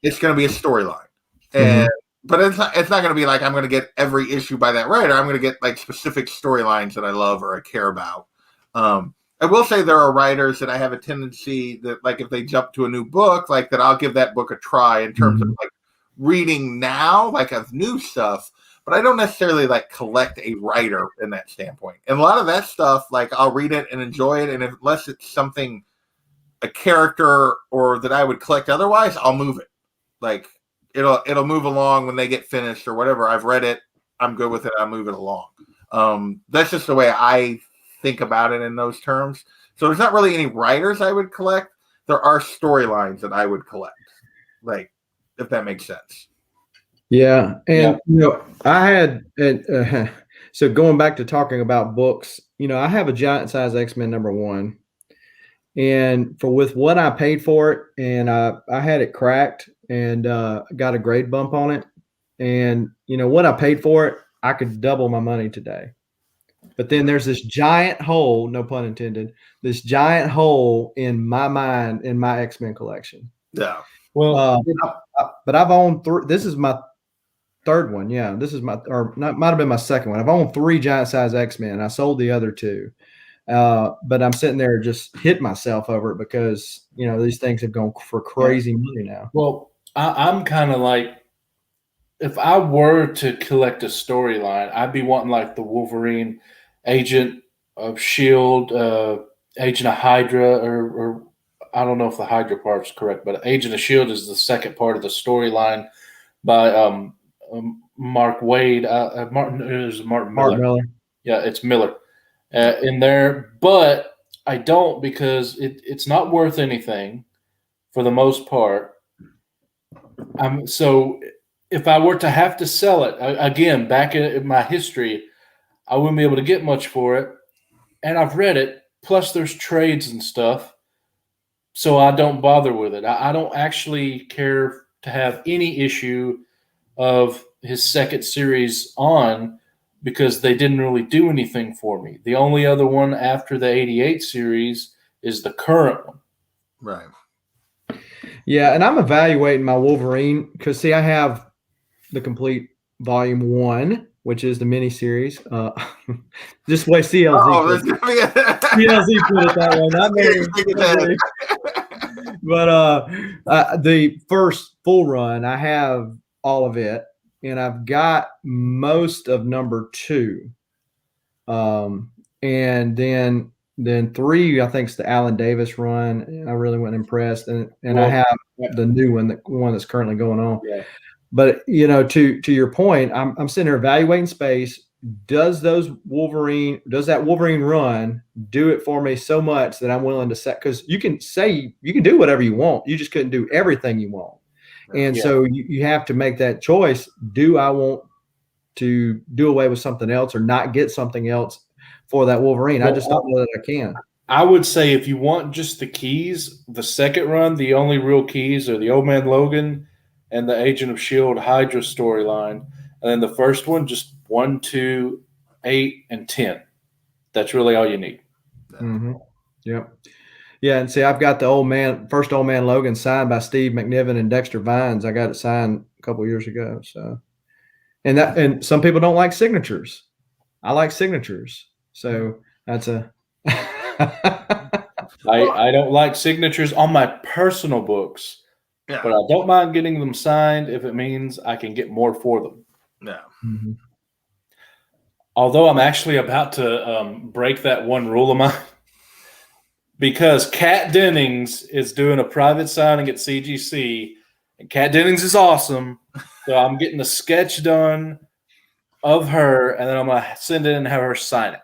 it's going to be a storyline. And but it's not going to be like I'm going to get every issue by that writer. I'm going to get like specific storylines that I love or I care about. I will say there are writers that I have a tendency that, like, if they jump to a new book, like, that I'll give that book a try in terms of like reading now, like, of new stuff. But I don't necessarily like collect a writer in that standpoint. And a lot of that stuff, like, I'll read it and enjoy it, and unless it's something, a character, or that I would collect otherwise, I'll move it. Like, it'll move along when they get finished or whatever. I've read it, I'm good with it, I'll move it along. That's just the way I think about it in those terms. So there's not really any writers I would collect. There are storylines that I would collect, like, if that makes sense. Yeah, and I had so going back to talking about books, I have a giant size X-Men #1, and with what I paid for it, and I had it cracked and got a grade bump on it, and what I paid for it, I could double my money today. But then there's this giant hole, no pun intended, this giant hole in my mind in my X-Men collection. Yeah. Well, but I've owned this is my third one. Yeah, this is might have been my second one. I've owned 3 giant size X-Men. I sold the other 2. But I'm sitting there just hitting myself over it because, these things have gone for crazy money now. Well, I'm kind of like, if I were to collect a storyline, I'd be wanting like the Wolverine, Agent of S.H.I.E.L.D., Agent of Hydra, or I don't know if the Hydra part is correct, but Agent of S.H.I.E.L.D. is the second part of the storyline by Mark Waid. Mark Miller. Yeah, it's Miller in there, but I don't, because it's not worth anything for the most part. So if I were to have to sell it, again, back in my history, I wouldn't be able to get much for it. And I've read it, plus there's trades and stuff, so I don't bother with it. I don't actually care to have any issue of his second series on, because they didn't really do anything for me. The only other one after the 88 series is the current one. Right. Yeah, and I'm evaluating my Wolverine because see, I have the complete volume 1, which is the miniseries. Just way CLZ. Oh, put it. CLZ put it that way. But the first full run, I have all of it, and I've got most of number 2. And then 3, I think, is the Alan Davis run. And I really wasn't impressed, and I have the new one, the one that's currently going on. Yeah. But to your point, I'm sitting there evaluating space. Does that Wolverine run do it for me so much that I'm willing to set? Because you can do whatever you want, you just couldn't do everything you want, and so you have to make that choice. Do I want to do away with something else or not get something else for that Wolverine? I just don't know that I can. I would say if you want just the keys, the second run, the only real keys are the Old Man Logan and the Agent of S.H.I.E.L.D. Hydra storyline. And then the first one, just 1, 2, 8, and 10. That's really all you need. Mm-hmm. Yep. Yeah, and see, I've got the first Old Man Logan signed by Steve McNiven and Dexter Vines. I got it signed a couple of years ago. So, and some people don't like signatures. I like signatures. So that's a. I don't like signatures on my personal books, but I don't mind getting them signed if it means I can get more for them. Yeah. Mm-hmm. Although I'm actually about to break that one rule of mine because Kat Dennings is doing a private signing at CGC, and Kat Dennings is awesome. So I'm getting a sketch done of her, and then I'm going to send it and have her sign it.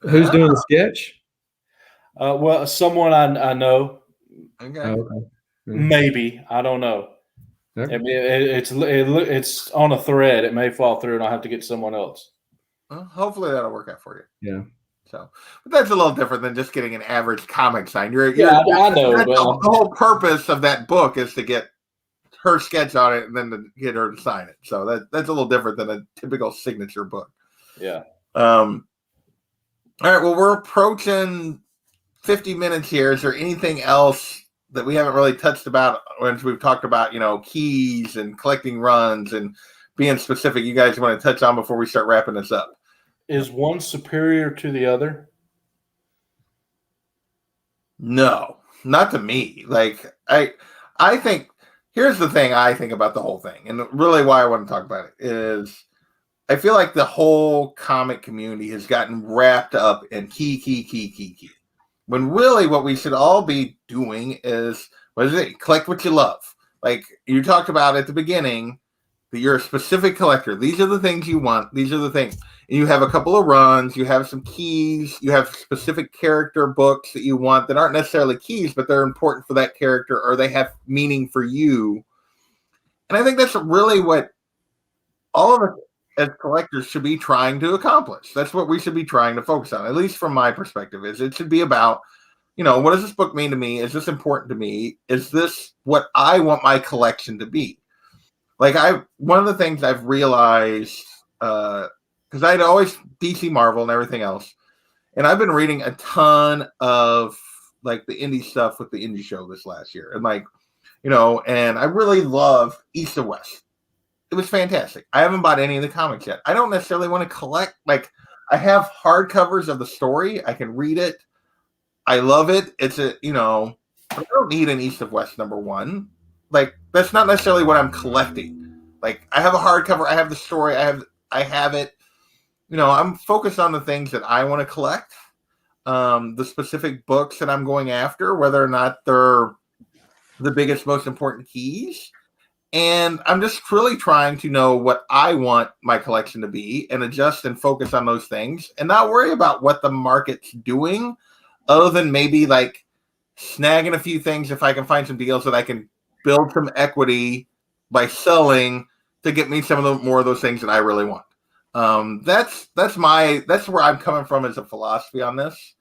Who's doing the sketch? Well, someone I know. Okay. Okay. Maybe. I don't know. Okay. I mean, it's on a thread. It may fall through, and I'll have to get someone else. Well, hopefully that'll work out for you. Yeah. So, but that's a little different than just getting an average comic sign. I know. The whole purpose of that book is to get her sketch on it and then to get her to sign it. So that's a little different than a typical signature book. Yeah. All right. Well, we're approaching 50 minutes here. Is there anything else that we haven't really touched about once we've talked about, keys and collecting runs and being specific, you guys want to touch on before we start wrapping this up? Is one superior to the other? No, not to me. Like, I think, here's the thing I think about the whole thing, and really why I want to talk about it is I feel like the whole comic community has gotten wrapped up in key. When really what we should all be doing is, collect what you love. Like you talked about at the beginning, that you're a specific collector. These are the things you want. These are the things. And you have a couple of runs. You have some keys. You have specific character books that you want that aren't necessarily keys, but they're important for that character or they have meaning for you. And I think that's really what all of us as collectors should be trying to accomplish. That's what we should be trying to focus on, at least from my perspective, is it should be about, what does this book mean to me? Is this important to me? Is this what I want my collection to be? Like one of the things I've realized, because I'd always DC Marvel and everything else, and I've been reading a ton of like the indie stuff with the indie show this last year, and and I really love East of West. It was fantastic. I haven't bought any of the comics yet. I don't necessarily want to collect. Like, I have hardcovers of the story. I can read it. I love it. It's I don't need an East of West #1. Like, that's not necessarily what I'm collecting. Like, I have a hardcover. I have the story. I have it. I'm focused on the things that I want to collect. The specific books that I'm going after, whether or not they're the biggest, most important keys. And I'm just really trying to know what I want my collection to be and adjust and focus on those things and not worry about what the market's doing other than maybe like snagging a few things if I can find some deals that I can build some equity by selling to get me some of the more of those things that I really want. That's where I'm coming from as a philosophy on this.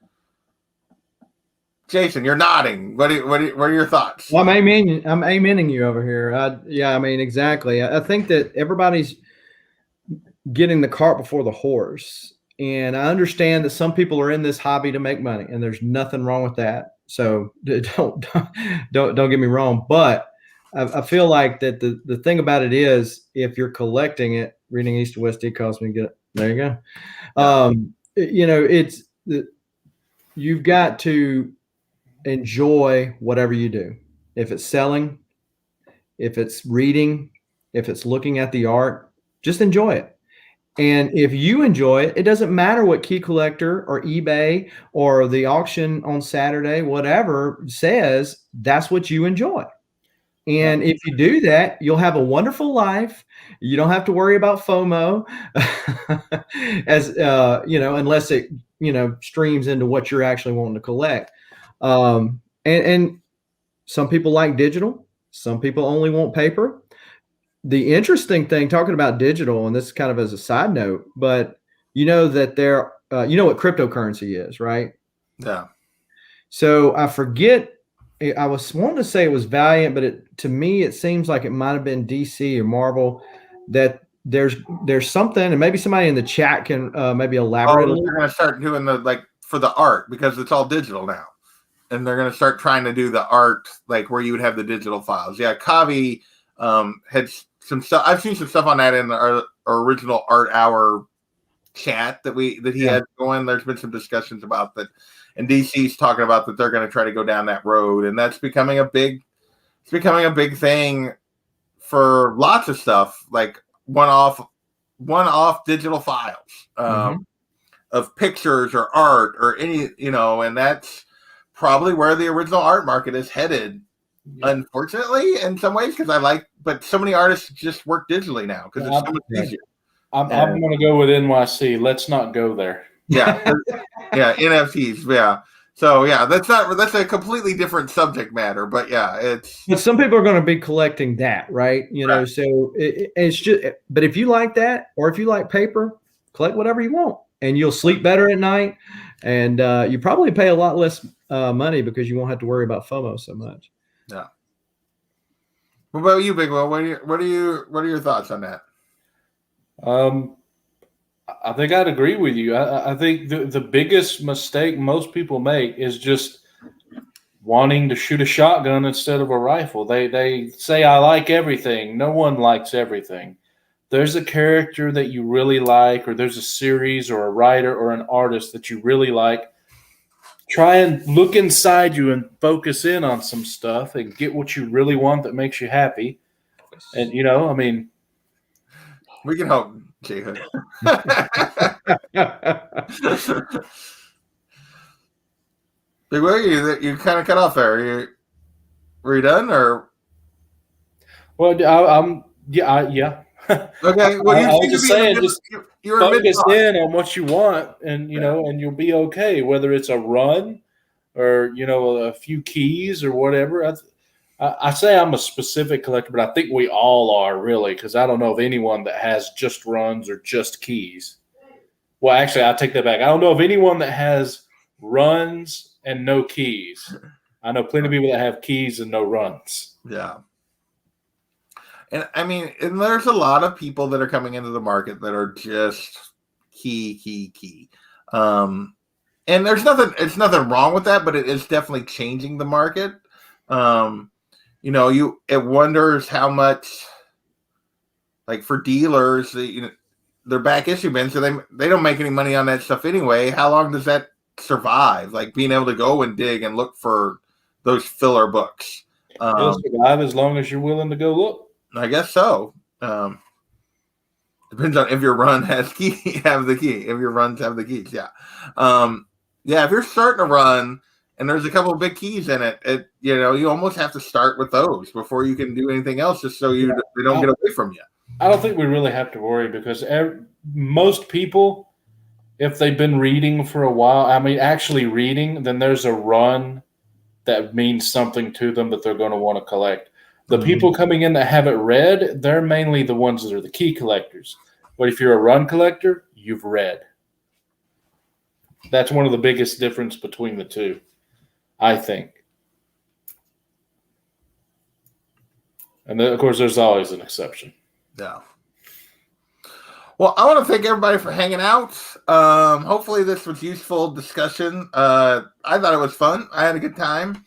Jason, you're nodding. What are your thoughts? Well, I'm amening you over here. Yeah, I mean, exactly. I think that everybody's getting the cart before the horse. And I understand that some people are in this hobby to make money, and there's nothing wrong with that. So don't get me wrong, but I feel like that the thing about it is, if you're collecting it, reading East to West did cause me to get it. There you go. It's you've got to enjoy whatever you do. If it's selling, if it's reading, if it's looking at the art, just enjoy it. And if you enjoy it, it doesn't matter what Key Collector or eBay or the auction on Saturday, whatever says, that's what you enjoy. And if you do that, you'll have a wonderful life. You don't have to worry about FOMO, unless it, streams into what you're actually wanting to collect. And some people like digital. Some people only want paper. The interesting thing, talking about digital, and this is kind of as a side note, but that you know what cryptocurrency is, right? Yeah. So I forget. I was wanting to say it was Valiant, but to me it seems like it might have been DC or Marvel. That there's something, and maybe somebody in the chat can maybe elaborate. They're going to start doing for the art, because it's all digital now, and they're going to start trying to do the art like where you would have the digital files. Yeah, Kavi had some stuff. I've seen some stuff on that in our original Art Hour chat that he had going. There's been some discussions about that, and DC's talking about that they're going to try to go down that road, and that's becoming a big thing for lots of stuff, like one-off digital files of pictures or art or any, and that's probably where the original art market is headed. Yeah. Unfortunately, in some ways, but so many artists just work digitally now because it's so much easier. I'm going to go with NYC. Let's not go there. Yeah, NFTs. Yeah, so that's a completely different subject matter. But But some people are going to be collecting that, right? Right. So it's just. But if you like that, or if you like paper, collect whatever you want, and you'll sleep better at night, and you probably pay a lot less money because you won't have to worry about FOMO so much. Yeah. What about you, Big Will? What are your thoughts on that? I think I'd agree with you. I think the biggest mistake most people make is just wanting to shoot a shotgun instead of a rifle. They say, I like everything. No one likes everything. There's a character that you really like, or there's a series or a writer or an artist that you really like. Try and look inside you and focus in on some stuff and get what you really want that makes you happy. And, we can hope, J Hood. Big Will, you kind of cut off there. Were you done, or? Well, yeah. Okay. Well, I was just saying, just focus in on what you want, and and you'll be okay. Whether it's a run, or a few keys or whatever. I say I'm a specific collector, but I think we all are, really, because I don't know of anyone that has just runs or just keys. Well, actually, I take that back. I don't know of anyone that has runs and no keys. I know plenty of people that have keys and no runs. Yeah. And I mean, and there's a lot of people that are coming into the market that are just key. And there's nothing wrong with that, but it is definitely changing the market. It wonders how much, like, for dealers, they're back issue bins, so they don't make any money on that stuff anyway. How long does that survive? Like, being able to go and dig and look for those filler books. It'll survive as long as you're willing to go look. I guess so. Depends on if your run have the key. If your runs have the keys, yeah. If you're starting to run and there's a couple of big keys in it, you almost have to start with those before you can do anything else, just so they don't get away from you. I don't think we really have to worry, because most people, if they've been reading for a while, actually reading, then there's a run that means something to them that they're going to want to collect. The people coming in that haven't read, they're mainly the ones that are the key collectors. But if you're a run collector, you've read. That's one of the biggest difference between the two, I think. And then, of course, there's always an exception. Yeah. Well, I want to thank everybody for hanging out. Hopefully this was useful discussion. I thought it was fun. I had a good time.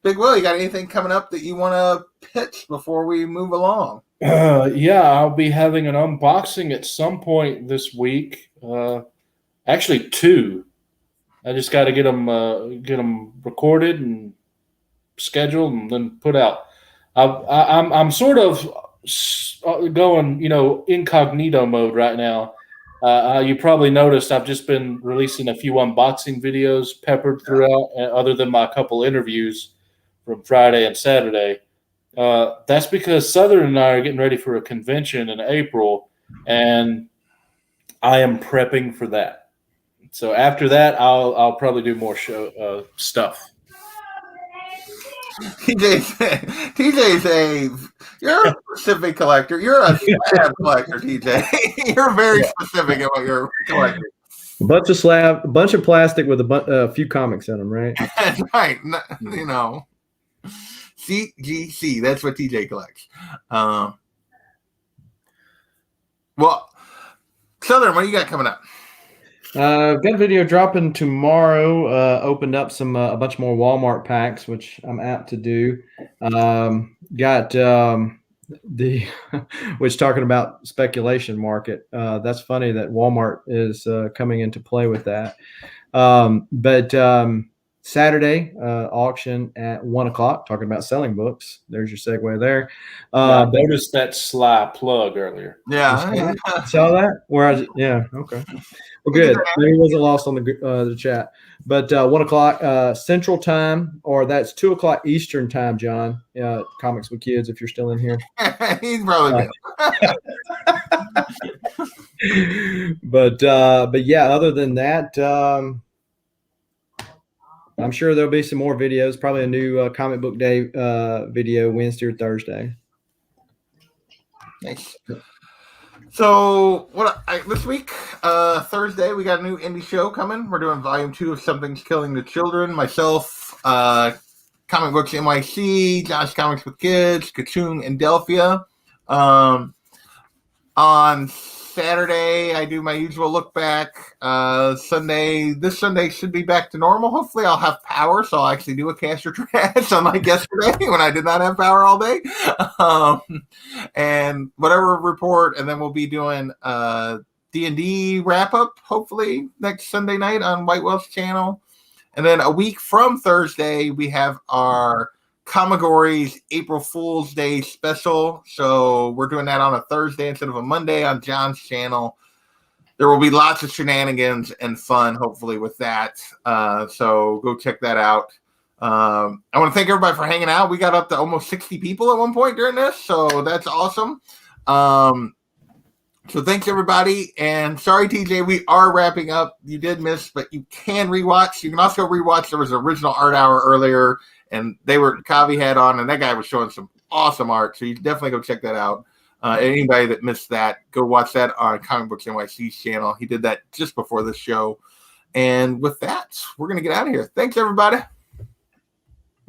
Big Will, you got anything coming up that you want to pitch before we move along? Yeah, I'll be having an unboxing at some point this week. Actually, two. I just got to get them recorded and scheduled and then put out. I'm sort of going, incognito mode right now. You probably noticed I've just been releasing a few unboxing videos peppered throughout, other than my couple interviews from Friday and Saturday. That's because Southern and I are getting ready for a convention in April, and I am prepping for that. So after that, I'll probably do more show stuff. You're a specific collector. You're a slab collector, TJ. You're very specific in what you're collecting. A bunch of plastic with a few comics in them, right? That's right. CGC. That's what TJ collects. Well, Southern, what do you got coming up? Got a video dropping tomorrow. Opened up a bunch more Walmart packs, which I'm apt to do. Got which talking about speculation market. That's funny that Walmart is coming into play with that. But Saturday auction at 1:00. Talking about selling books. There's your segue there. I noticed that sly plug earlier. Yeah, saw that. Yeah, okay. Well, good. Maybe it wasn't lost on the chat. But 1:00 Central Time, or that's 2:00 Eastern Time, John. Comics with Kids, if you're still in here. He's probably But yeah, other than that, I'm sure there'll be some more videos. Probably a new comic book day video Wednesday or Thursday. Nice. So this week, Thursday, we got a new indie show coming. We're doing volume 2 of Something's Killing the Children. Myself, Comic Books NYC, Josh Comics with Kids, Kachung and Delphia. On Saturday, I do my usual look back. This Sunday should be back to normal. Hopefully I'll have power, so I'll actually do a cash or trash, unlike yesterday when I did not have power all day. And whatever report, and then we'll be doing D&D wrap-up, hopefully, next Sunday night on White Wells channel. And then a week from Thursday, we have our Comigories April Fool's Day special. So we're doing that on a Thursday instead of a Monday on John's channel. There will be lots of shenanigans and fun, hopefully, with that. So go check that out. I want to thank everybody for hanging out. We got up to almost 60 people at one point during this, so that's awesome. So thanks, everybody. And sorry, TJ, we are wrapping up. You did miss, but you can rewatch. You can also rewatch. There was an original art hour earlier, and Kavi had on, and that guy was showing some awesome art. So you can definitely go check that out. Anybody that missed that, go watch that on Comic Books NYC's channel. He did that just before this show. And with that, we're going to get out of here. Thanks, everybody.